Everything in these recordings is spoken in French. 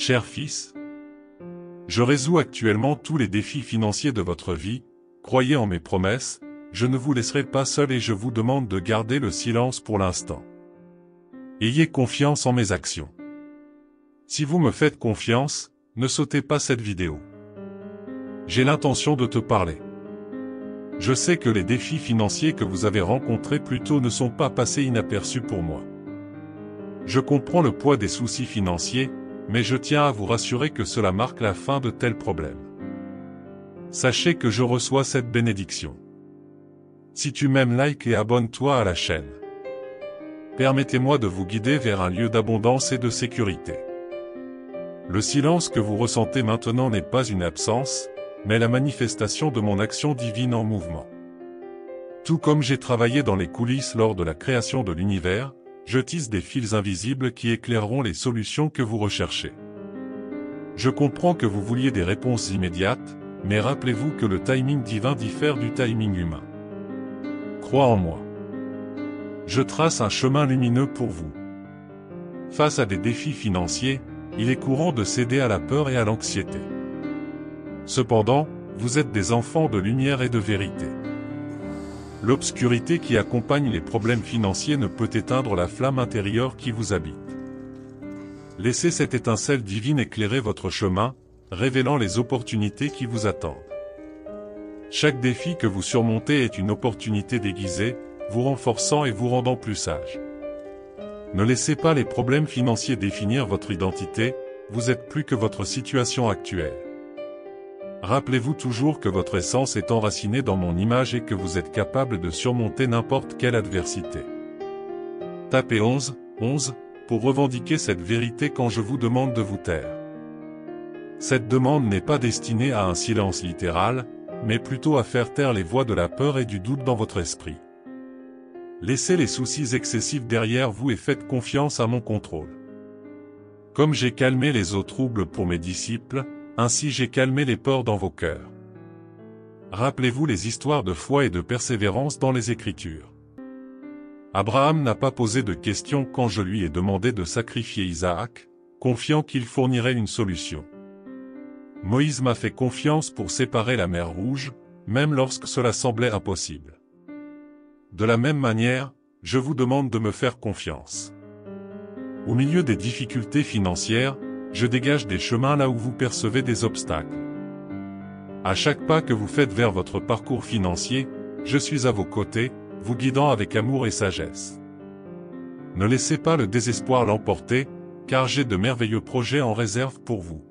Cher fils, je résous actuellement tous les défis financiers de votre vie, croyez en mes promesses, je ne vous laisserai pas seul et je vous demande de garder le silence pour l'instant. Ayez confiance en mes actions. Si vous me faites confiance, ne sautez pas cette vidéo. J'ai l'intention de te parler. Je sais que les défis financiers que vous avez rencontrés plus tôt ne sont pas passés inaperçus pour moi. Je comprends le poids des soucis financiers, mais je tiens à vous rassurer que cela marque la fin de tels problèmes. Sachez que je reçois cette bénédiction. Si tu m'aimes, like et abonne-toi à la chaîne. Permettez-moi de vous guider vers un lieu d'abondance et de sécurité. Le silence que vous ressentez maintenant n'est pas une absence, mais la manifestation de mon action divine en mouvement. Tout comme j'ai travaillé dans les coulisses lors de la création de l'univers, je tisse des fils invisibles qui éclaireront les solutions que vous recherchez. Je comprends que vous vouliez des réponses immédiates, mais rappelez-vous que le timing divin diffère du timing humain. Crois en moi. Je trace un chemin lumineux pour vous. Face à des défis financiers, il est courant de céder à la peur et à l'anxiété. Cependant, vous êtes des enfants de lumière et de vérité. L'obscurité qui accompagne les problèmes financiers ne peut éteindre la flamme intérieure qui vous habite. Laissez cette étincelle divine éclairer votre chemin, révélant les opportunités qui vous attendent. Chaque défi que vous surmontez est une opportunité déguisée, vous renforçant et vous rendant plus sage. Ne laissez pas les problèmes financiers définir votre identité, vous êtes plus que votre situation actuelle. Rappelez-vous toujours que votre essence est enracinée dans mon image et que vous êtes capable de surmonter n'importe quelle adversité. Tapez 11 pour revendiquer cette vérité quand je vous demande de vous taire. Cette demande n'est pas destinée à un silence littéral, mais plutôt à faire taire les voix de la peur et du doute dans votre esprit. Laissez les soucis excessifs derrière vous et faites confiance à mon contrôle. Comme j'ai calmé les eaux troubles pour mes disciples, ainsi j'ai calmé les peurs dans vos cœurs. Rappelez-vous les histoires de foi et de persévérance dans les Écritures. Abraham n'a pas posé de questions quand je lui ai demandé de sacrifier Isaac, confiant qu'il fournirait une solution. Moïse m'a fait confiance pour séparer la mer Rouge, même lorsque cela semblait impossible. De la même manière, je vous demande de me faire confiance. Au milieu des difficultés financières, je dégage des chemins là où vous percevez des obstacles. À chaque pas que vous faites vers votre parcours financier, je suis à vos côtés, vous guidant avec amour et sagesse. Ne laissez pas le désespoir l'emporter, car j'ai de merveilleux projets en réserve pour vous.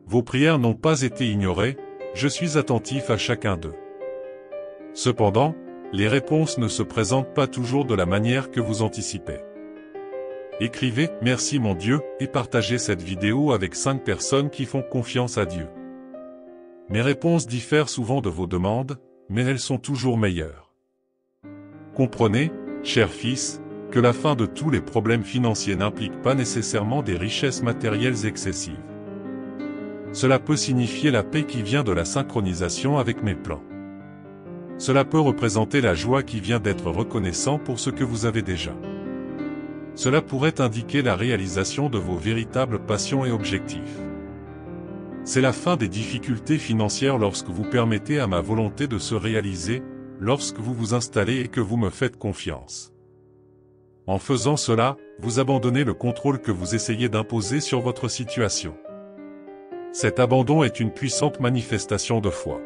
Vos prières n'ont pas été ignorées, je suis attentif à chacun d'eux. Cependant, les réponses ne se présentent pas toujours de la manière que vous anticipez. Écrivez « Merci mon Dieu » et partagez cette vidéo avec 5 personnes qui font confiance à Dieu. Mes réponses diffèrent souvent de vos demandes, mais elles sont toujours meilleures. Comprenez, cher fils, que la fin de tous les problèmes financiers n'implique pas nécessairement des richesses matérielles excessives. Cela peut signifier la paix qui vient de la synchronisation avec mes plans. Cela peut représenter la joie qui vient d'être reconnaissant pour ce que vous avez déjà. Cela pourrait indiquer la réalisation de vos véritables passions et objectifs. C'est la fin des difficultés financières lorsque vous permettez à ma volonté de se réaliser, lorsque vous vous installez et que vous me faites confiance. En faisant cela, vous abandonnez le contrôle que vous essayez d'imposer sur votre situation. Cet abandon est une puissante manifestation de foi.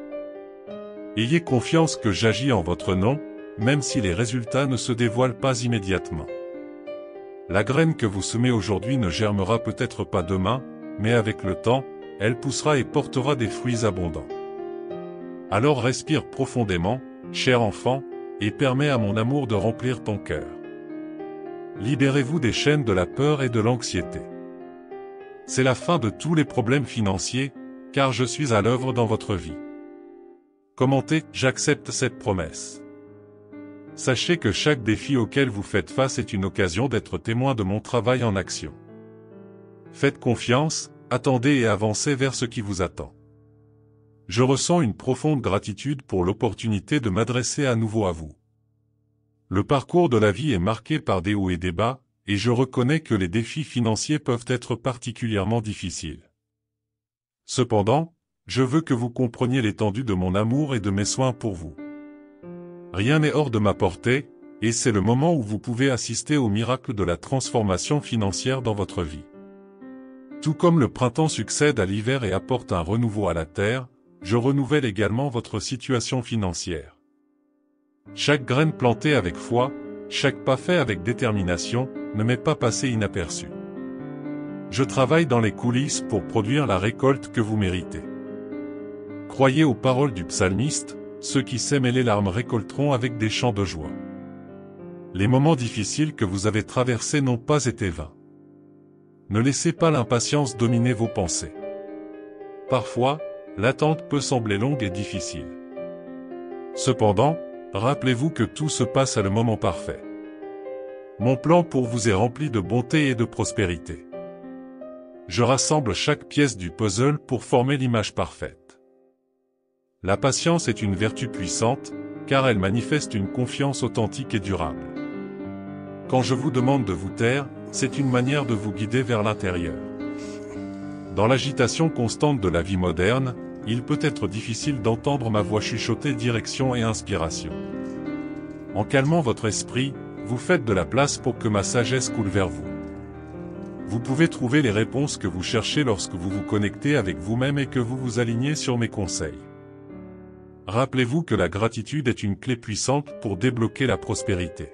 Ayez confiance que j'agis en votre nom, même si les résultats ne se dévoilent pas immédiatement. La graine que vous semez aujourd'hui ne germera peut-être pas demain, mais avec le temps, elle poussera et portera des fruits abondants. Alors respire profondément, cher enfant, et permets à mon amour de remplir ton cœur. Libérez-vous des chaînes de la peur et de l'anxiété. C'est la fin de tous les problèmes financiers, car je suis à l'œuvre dans votre vie. Commentez « J'accepte cette promesse ». Sachez que chaque défi auquel vous faites face est une occasion d'être témoin de mon travail en action. Faites confiance, attendez et avancez vers ce qui vous attend. Je ressens une profonde gratitude pour l'opportunité de m'adresser à nouveau à vous. Le parcours de la vie est marqué par des hauts et des bas, et je reconnais que les défis financiers peuvent être particulièrement difficiles. Cependant, je veux que vous compreniez l'étendue de mon amour et de mes soins pour vous. Rien n'est hors de ma portée, et c'est le moment où vous pouvez assister au miracle de la transformation financière dans votre vie. Tout comme le printemps succède à l'hiver et apporte un renouveau à la terre, je renouvelle également votre situation financière. Chaque graine plantée avec foi, chaque pas fait avec détermination, ne m'est pas passé inaperçu. Je travaille dans les coulisses pour produire la récolte que vous méritez. Croyez aux paroles du psalmiste, ceux qui sèment les larmes récolteront avec des chants de joie. Les moments difficiles que vous avez traversés n'ont pas été vains. Ne laissez pas l'impatience dominer vos pensées. Parfois, l'attente peut sembler longue et difficile. Cependant, rappelez-vous que tout se passe à le moment parfait. Mon plan pour vous est rempli de bonté et de prospérité. Je rassemble chaque pièce du puzzle pour former l'image parfaite. La patience est une vertu puissante, car elle manifeste une confiance authentique et durable. Quand je vous demande de vous taire, c'est une manière de vous guider vers l'intérieur. Dans l'agitation constante de la vie moderne, il peut être difficile d'entendre ma voix chuchoter direction et inspiration. En calmant votre esprit, vous faites de la place pour que ma sagesse coule vers vous. Vous pouvez trouver les réponses que vous cherchez lorsque vous vous connectez avec vous-même et que vous vous alignez sur mes conseils. Rappelez-vous que la gratitude est une clé puissante pour débloquer la prospérité.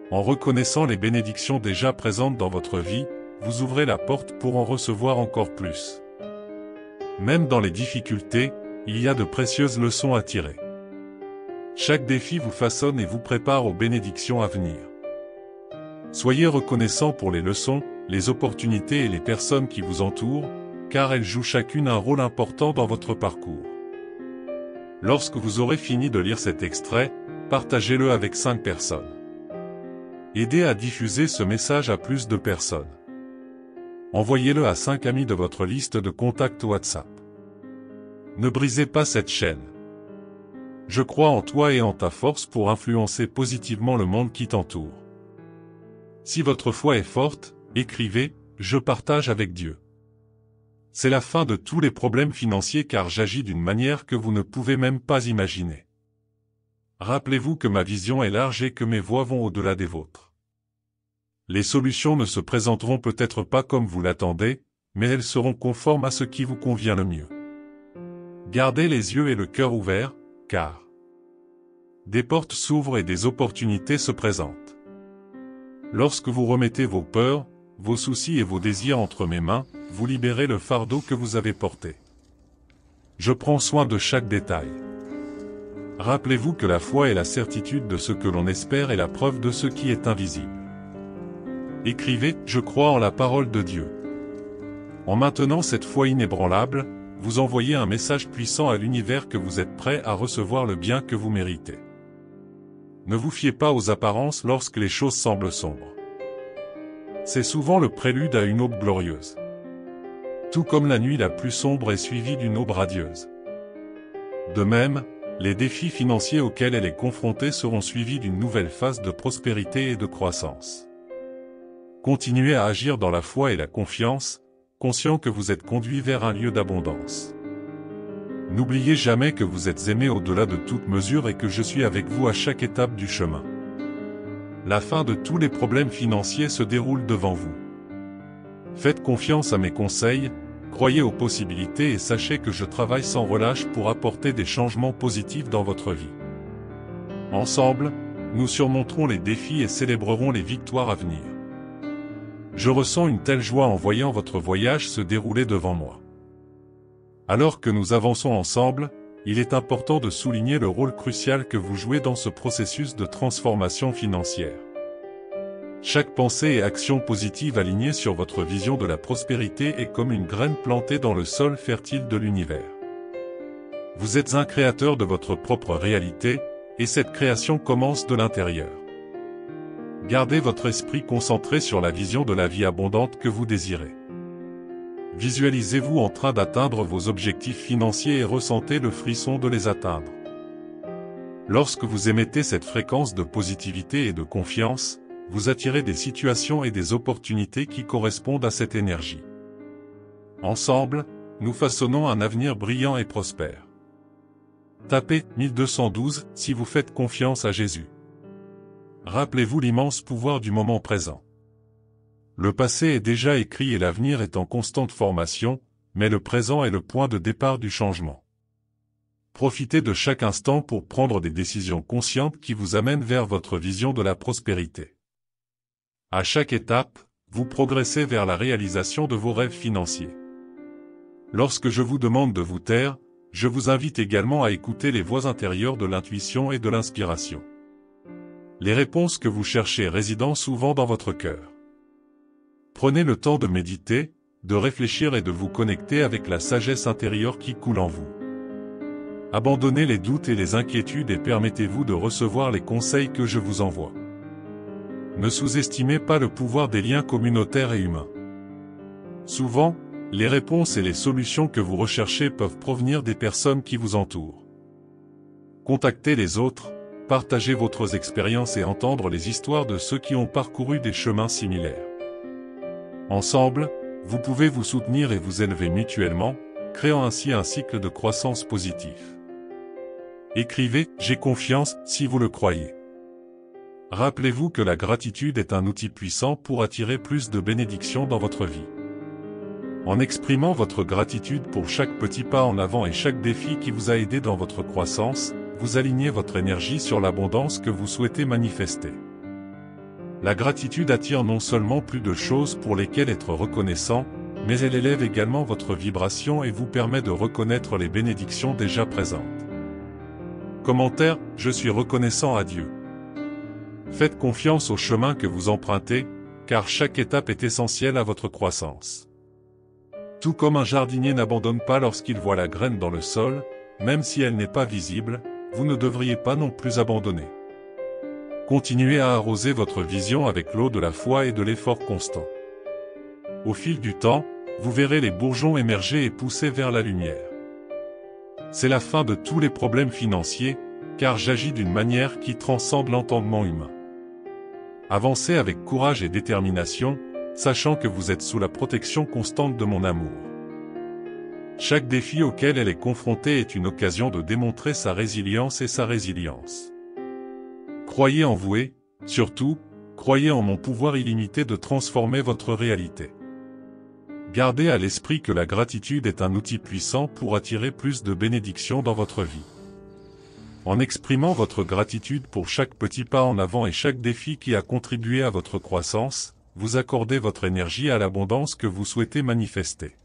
En reconnaissant les bénédictions déjà présentes dans votre vie, vous ouvrez la porte pour en recevoir encore plus. Même dans les difficultés, il y a de précieuses leçons à tirer. Chaque défi vous façonne et vous prépare aux bénédictions à venir. Soyez reconnaissant pour les leçons, les opportunités et les personnes qui vous entourent, car elles jouent chacune un rôle important dans votre parcours. Lorsque vous aurez fini de lire cet extrait, partagez-le avec 5 personnes. Aidez à diffuser ce message à plus de personnes. Envoyez-le à 5 amis de votre liste de contacts WhatsApp. Ne brisez pas cette chaîne. Je crois en toi et en ta force pour influencer positivement le monde qui t'entoure. Si votre foi est forte, écrivez « Je partage avec Dieu ». C'est la fin de tous les problèmes financiers car j'agis d'une manière que vous ne pouvez même pas imaginer. Rappelez-vous que ma vision est large et que mes voies vont au-delà des vôtres. Les solutions ne se présenteront peut-être pas comme vous l'attendez, mais elles seront conformes à ce qui vous convient le mieux. Gardez les yeux et le cœur ouverts, car des portes s'ouvrent et des opportunités se présentent. Lorsque vous remettez vos peurs, vos soucis et vos désirs entre mes mains, vous libérez le fardeau que vous avez porté. Je prends soin de chaque détail. Rappelez-vous que la foi est la certitude de ce que l'on espère et la preuve de ce qui est invisible. Écrivez « Je crois en la parole de Dieu ». En maintenant cette foi inébranlable, vous envoyez un message puissant à l'univers que vous êtes prêt à recevoir le bien que vous méritez. Ne vous fiez pas aux apparences lorsque les choses semblent sombres. C'est souvent le prélude à une aube glorieuse. Tout comme la nuit la plus sombre est suivie d'une aube radieuse. De même, les défis financiers auxquels elle est confrontée seront suivis d'une nouvelle phase de prospérité et de croissance. Continuez à agir dans la foi et la confiance, conscient que vous êtes conduit vers un lieu d'abondance. N'oubliez jamais que vous êtes aimé au-delà de toute mesure et que je suis avec vous à chaque étape du chemin. La fin de tous les problèmes financiers se déroule devant vous. Faites confiance à mes conseils, croyez aux possibilités et sachez que je travaille sans relâche pour apporter des changements positifs dans votre vie. Ensemble, nous surmonterons les défis et célébrerons les victoires à venir. Je ressens une telle joie en voyant votre voyage se dérouler devant moi. Alors que nous avançons ensemble, il est important de souligner le rôle crucial que vous jouez dans ce processus de transformation financière. Chaque pensée et action positive alignée sur votre vision de la prospérité est comme une graine plantée dans le sol fertile de l'univers. Vous êtes un créateur de votre propre réalité, et cette création commence de l'intérieur. Gardez votre esprit concentré sur la vision de la vie abondante que vous désirez. Visualisez-vous en train d'atteindre vos objectifs financiers et ressentez le frisson de les atteindre. Lorsque vous émettez cette fréquence de positivité et de confiance, vous attirez des situations et des opportunités qui correspondent à cette énergie. Ensemble, nous façonnons un avenir brillant et prospère. Tapez 1212 si vous faites confiance à Jésus. Rappelez-vous l'immense pouvoir du moment présent. Le passé est déjà écrit et l'avenir est en constante formation, mais le présent est le point de départ du changement. Profitez de chaque instant pour prendre des décisions conscientes qui vous amènent vers votre vision de la prospérité. À chaque étape, vous progressez vers la réalisation de vos rêves financiers. Lorsque je vous demande de vous taire, je vous invite également à écouter les voix intérieures de l'intuition et de l'inspiration. Les réponses que vous cherchez résident souvent dans votre cœur. Prenez le temps de méditer, de réfléchir et de vous connecter avec la sagesse intérieure qui coule en vous. Abandonnez les doutes et les inquiétudes et permettez-vous de recevoir les conseils que je vous envoie. Ne sous-estimez pas le pouvoir des liens communautaires et humains. Souvent, les réponses et les solutions que vous recherchez peuvent provenir des personnes qui vous entourent. Contactez les autres, partagez votre expérience et entendre les histoires de ceux qui ont parcouru des chemins similaires. Ensemble, vous pouvez vous soutenir et vous élever mutuellement, créant ainsi un cycle de croissance positif. Écrivez « J'ai confiance » si vous le croyez. Rappelez-vous que la gratitude est un outil puissant pour attirer plus de bénédictions dans votre vie. En exprimant votre gratitude pour chaque petit pas en avant et chaque défi qui vous a aidé dans votre croissance, vous alignez votre énergie sur l'abondance que vous souhaitez manifester. La gratitude attire non seulement plus de choses pour lesquelles être reconnaissant, mais elle élève également votre vibration et vous permet de reconnaître les bénédictions déjà présentes. Commentaire, je suis reconnaissant à Dieu. Faites confiance au chemin que vous empruntez, car chaque étape est essentielle à votre croissance. Tout comme un jardinier n'abandonne pas lorsqu'il voit la graine dans le sol, même si elle n'est pas visible, vous ne devriez pas non plus abandonner. Continuez à arroser votre vision avec l'eau de la foi et de l'effort constant. Au fil du temps, vous verrez les bourgeons émerger et pousser vers la lumière. C'est la fin de tous les problèmes financiers, car j'agis d'une manière qui transcende l'entendement humain. Avancez avec courage et détermination, sachant que vous êtes sous la protection constante de mon amour. Chaque défi auquel elle est confrontée est une occasion de démontrer sa résilience et sa résilience. Croyez en vous et, surtout, croyez en mon pouvoir illimité de transformer votre réalité. Gardez à l'esprit que la gratitude est un outil puissant pour attirer plus de bénédictions dans votre vie. En exprimant votre gratitude pour chaque petit pas en avant et chaque défi qui a contribué à votre croissance, vous accordez votre énergie à l'abondance que vous souhaitez manifester.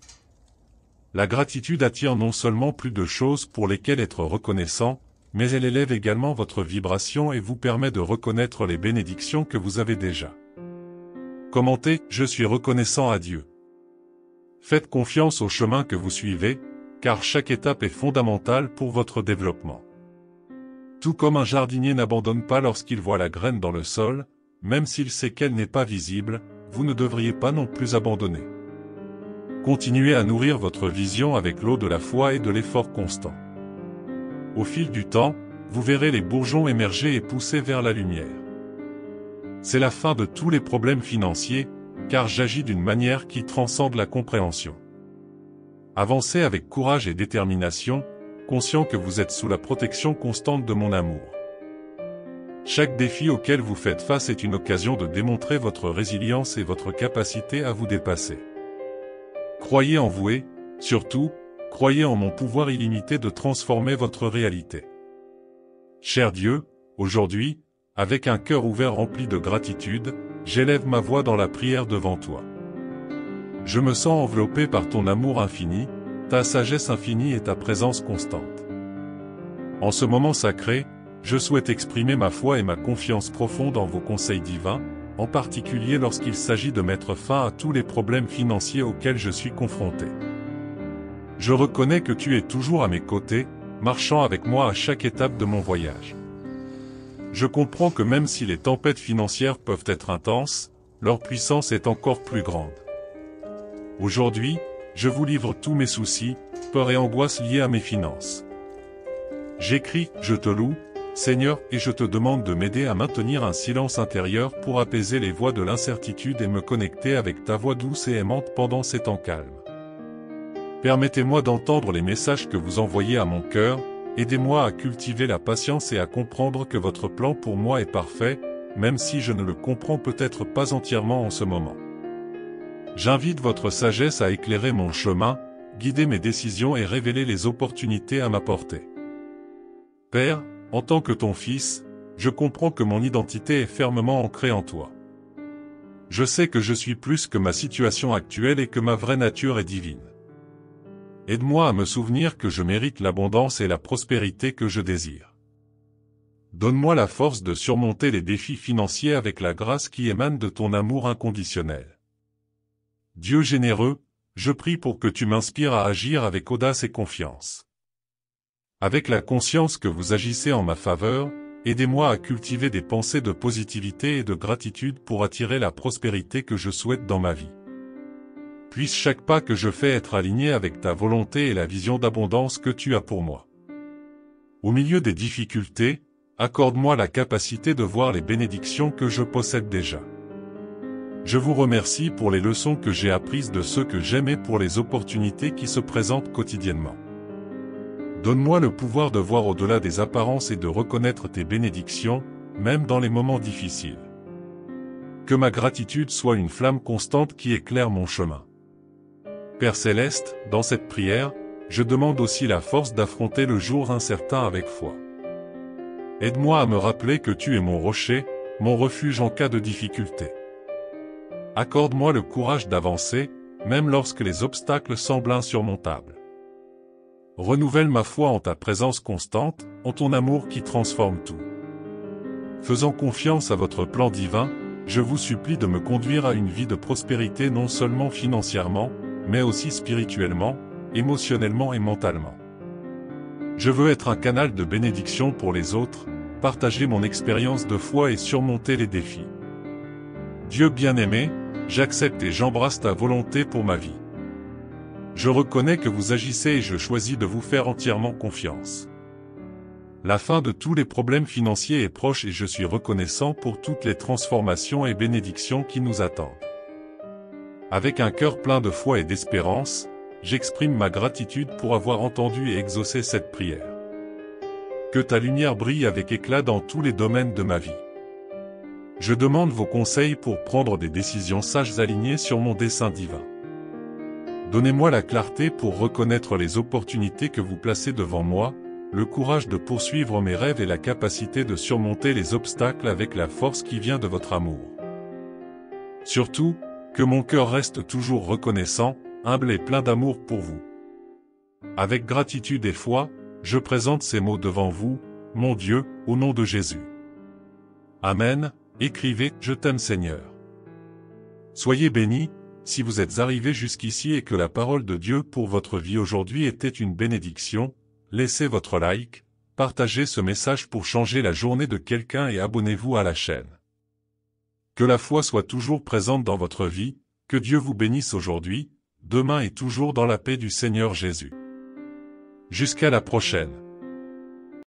La gratitude attire non seulement plus de choses pour lesquelles être reconnaissant, mais elle élève également votre vibration et vous permet de reconnaître les bénédictions que vous avez déjà. Commentez « Je suis reconnaissant à Dieu ». Faites confiance au chemin que vous suivez, car chaque étape est fondamentale pour votre développement. Tout comme un jardinier n'abandonne pas lorsqu'il voit la graine dans le sol, même s'il sait qu'elle n'est pas visible, vous ne devriez pas non plus abandonner. Continuez à nourrir votre vision avec l'eau de la foi et de l'effort constant. Au fil du temps, vous verrez les bourgeons émerger et pousser vers la lumière. C'est la fin de tous les problèmes financiers, car j'agis d'une manière qui transcende la compréhension. Avancez avec courage et détermination, conscient que vous êtes sous la protection constante de mon amour. Chaque défi auquel vous faites face est une occasion de démontrer votre résilience et votre capacité à vous dépasser. Croyez en vous et, surtout, croyez en mon pouvoir illimité de transformer votre réalité. Cher Dieu, aujourd'hui, avec un cœur ouvert rempli de gratitude, j'élève ma voix dans la prière devant toi. Je me sens enveloppé par ton amour infini, ta sagesse infinie et ta présence constante. En ce moment sacré, je souhaite exprimer ma foi et ma confiance profonde en vos conseils divins, en particulier lorsqu'il s'agit de mettre fin à tous les problèmes financiers auxquels je suis confronté. Je reconnais que tu es toujours à mes côtés, marchant avec moi à chaque étape de mon voyage. Je comprends que même si les tempêtes financières peuvent être intenses, leur puissance est encore plus grande. Aujourd'hui, je vous livre tous mes soucis, peurs et angoisses liées à mes finances. J'écris « Je te loue », Seigneur, et je te demande de m'aider à maintenir un silence intérieur pour apaiser les voix de l'incertitude et me connecter avec ta voix douce et aimante pendant ces temps calmes. Permettez-moi d'entendre les messages que vous envoyez à mon cœur, aidez-moi à cultiver la patience et à comprendre que votre plan pour moi est parfait, même si je ne le comprends peut-être pas entièrement en ce moment. J'invite votre sagesse à éclairer mon chemin, guider mes décisions et révéler les opportunités à ma portée. Père, en tant que ton fils, je comprends que mon identité est fermement ancrée en toi. Je sais que je suis plus que ma situation actuelle et que ma vraie nature est divine. Aide-moi à me souvenir que je mérite l'abondance et la prospérité que je désire. Donne-moi la force de surmonter les défis financiers avec la grâce qui émane de ton amour inconditionnel. Dieu généreux, je prie pour que tu m'inspires à agir avec audace et confiance. Avec la conscience que vous agissez en ma faveur, aidez-moi à cultiver des pensées de positivité et de gratitude pour attirer la prospérité que je souhaite dans ma vie. Puisse chaque pas que je fais être aligné avec ta volonté et la vision d'abondance que tu as pour moi. Au milieu des difficultés, accorde-moi la capacité de voir les bénédictions que je possède déjà. Je vous remercie pour les leçons que j'ai apprises de ceux que j'aime et pour les opportunités qui se présentent quotidiennement. Donne-moi le pouvoir de voir au-delà des apparences et de reconnaître tes bénédictions, même dans les moments difficiles. Que ma gratitude soit une flamme constante qui éclaire mon chemin. Père Céleste, dans cette prière, je demande aussi la force d'affronter le jour incertain avec foi. Aide-moi à me rappeler que tu es mon rocher, mon refuge en cas de difficulté. Accorde-moi le courage d'avancer, même lorsque les obstacles semblent insurmontables. Renouvelle ma foi en ta présence constante, en ton amour qui transforme tout. Faisant confiance à votre plan divin, je vous supplie de me conduire à une vie de prospérité non seulement financièrement, mais aussi spirituellement, émotionnellement et mentalement. Je veux être un canal de bénédiction pour les autres, partager mon expérience de foi et surmonter les défis. Dieu bien-aimé, j'accepte et j'embrasse ta volonté pour ma vie. Je reconnais que vous agissez et je choisis de vous faire entièrement confiance. La fin de tous les problèmes financiers est proche et je suis reconnaissant pour toutes les transformations et bénédictions qui nous attendent. Avec un cœur plein de foi et d'espérance, j'exprime ma gratitude pour avoir entendu et exaucé cette prière. Que ta lumière brille avec éclat dans tous les domaines de ma vie. Je demande vos conseils pour prendre des décisions sages alignées sur mon dessein divin. Donnez-moi la clarté pour reconnaître les opportunités que vous placez devant moi, le courage de poursuivre mes rêves et la capacité de surmonter les obstacles avec la force qui vient de votre amour. Surtout, que mon cœur reste toujours reconnaissant, humble et plein d'amour pour vous. Avec gratitude et foi, je présente ces mots devant vous, mon Dieu, au nom de Jésus. Amen, écrivez « Je t'aime Seigneur ». Soyez bénis. Si vous êtes arrivé jusqu'ici et que la parole de Dieu pour votre vie aujourd'hui était une bénédiction, laissez votre like, partagez ce message pour changer la journée de quelqu'un et abonnez-vous à la chaîne. Que la foi soit toujours présente dans votre vie, que Dieu vous bénisse aujourd'hui, demain et toujours dans la paix du Seigneur Jésus. Jusqu'à la prochaine.